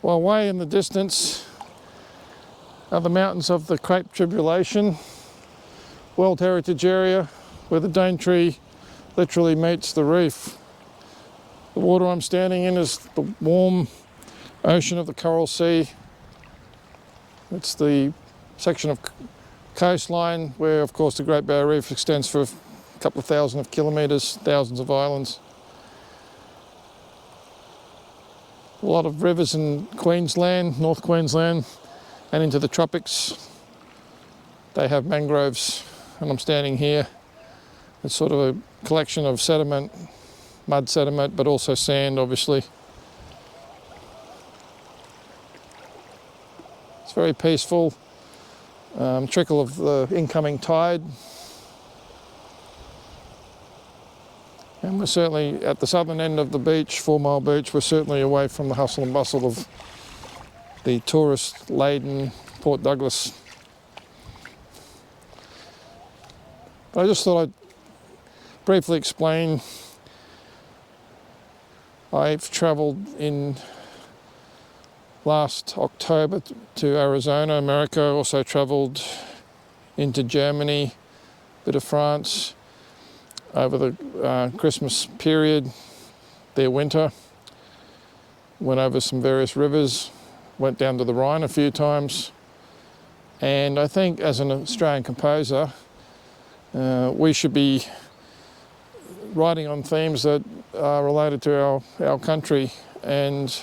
While way in the distance are the mountains of the Cape Tribulation, World Heritage Area, where the Daintree literally meets the reef. The water I'm standing in is the warm ocean of the Coral Sea. It's the section of coastline where, of course, the Great Barrier Reef extends for a couple of thousand of kilometres, thousands of islands. A lot of rivers in Queensland, North Queensland, and into the tropics. They have mangroves, and I'm standing here. It's sort of a collection of sediment, mud sediment, but also sand, obviously. It's very peaceful. Trickle of the incoming tide. And we're certainly at the southern end of the beach, 4 Mile Beach. We're certainly away from the hustle and bustle of the tourist-laden Port Douglas. But I just thought I'd briefly explain. I've travelled in last October to Arizona, America. Also travelled into Germany, a bit of France over the Christmas period, their winter. Went over some various rivers, went down to the Rhine a few times. And I think as an Australian composer, we should be writing on themes that are related to our country. And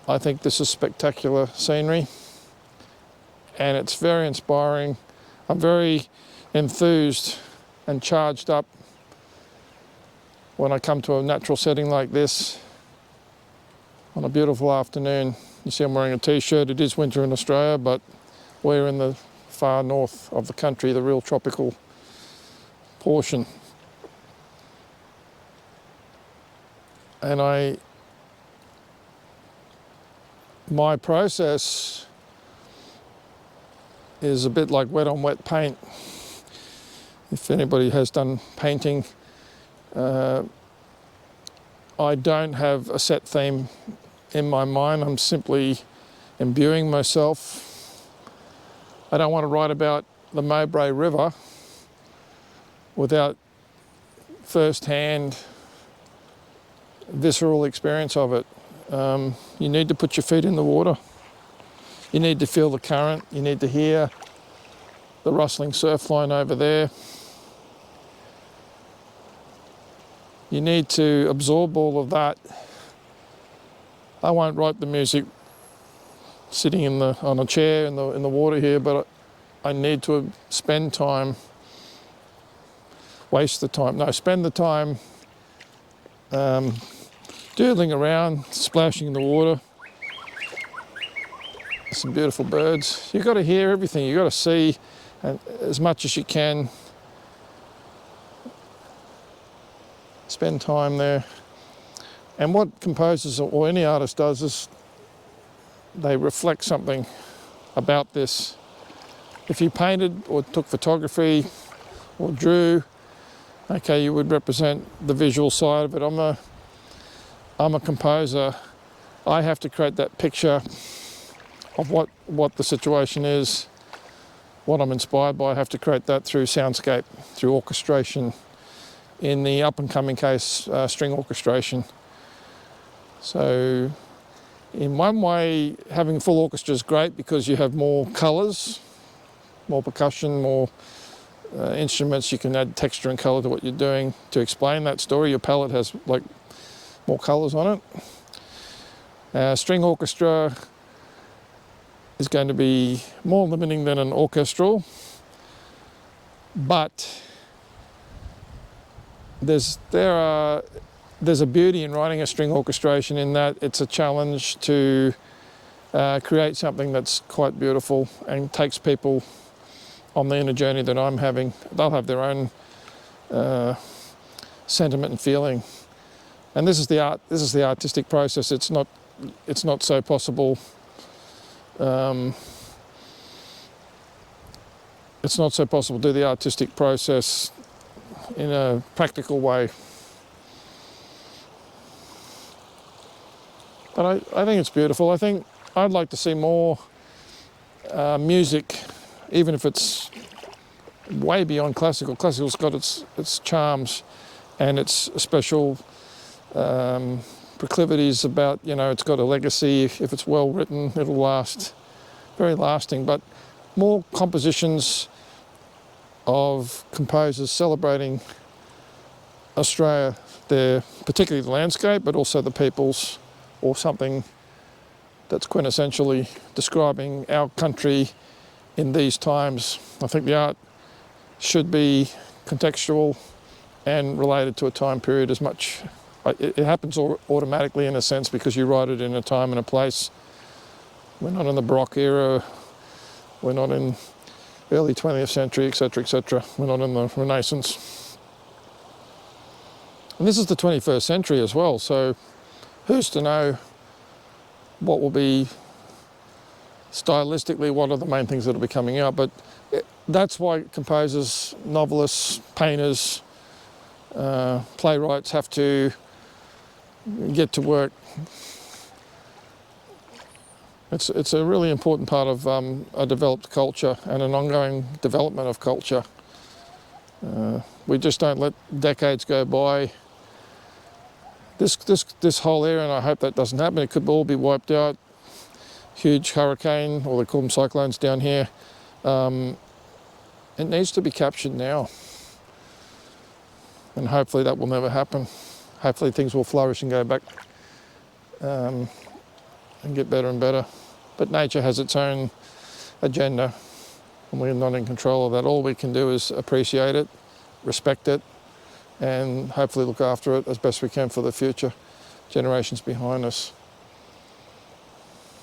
I think this is spectacular scenery and it's very inspiring. I'm very enthused and charged up when I come to a natural setting like this on a beautiful afternoon. You see I'm wearing a t-shirt. It is winter in Australia, but we're in the far north of the country, the real tropical portion. And my process is a bit like wet on wet paint. If anybody has done painting, I don't have a set theme in my mind. I'm simply imbuing myself. I don't want to write about the Mowbray River without first-hand visceral experience of it. You need to put your feet in the water. You need to feel the current. You need to hear the rustling surf line over there. You need to absorb all of that. I won't write the music sitting on a chair in the water here, but I need to spend time, spend the time doodling around, splashing in the water. Some beautiful birds. You've got to hear everything. You've got to see as much as you can. Spend time there. And what composers or any artist does is they reflect something about this. If you painted or took photography or drew, okay, you would represent the visual side of it. I'm a composer. I have to create that picture of what the situation is, what I'm inspired by. I have to create that through soundscape, through orchestration. In the up-and-coming case, string orchestration. So in one way, having a full orchestra is great because you have more colours, more percussion, more instruments. You can add texture and colour to what you're doing to explain that story. Your palette has like more colours on it. String orchestra is going to be more limiting than an orchestral, but there's a beauty in writing a string orchestration in that it's a challenge to create something that's quite beautiful and takes people on the inner journey that I'm having. They'll have their own sentiment and feeling, and this is the art. This is the artistic process. It's not so possible. It's not so possible to do the artistic process in a practical way. But I think it's beautiful. I think I'd like to see more music, even if it's way beyond classical. Classical's got its charms and its special proclivities about, it's got a legacy. If it's well written, it'll last, very lasting. But more compositions of composers celebrating Australia, particularly the landscape, but also the peoples, or something that's quintessentially describing our country in these times. I think the art should be contextual and related to a time period as much. It happens automatically in a sense because you write it in a time and a place. We're not in the Baroque era, we're not in early 20th century, etc., etc. We're not in the Renaissance. And this is the 21st century as well, so who's to know what will be stylistically, what are the main things that will be coming out. But that's why composers, novelists, painters, playwrights have to get to work. It's a really important part of a developed culture and an ongoing development of culture. We just don't let decades go by. This whole area, and I hope that doesn't happen, it could all be wiped out. Huge hurricane, or they call them cyclones down here. It needs to be captured now. And hopefully that will never happen. Hopefully things will flourish and go back and get better and better. But nature has its own agenda and we're not in control of that. All we can do is appreciate it, respect it, and hopefully look after it as best we can for the future generations behind us.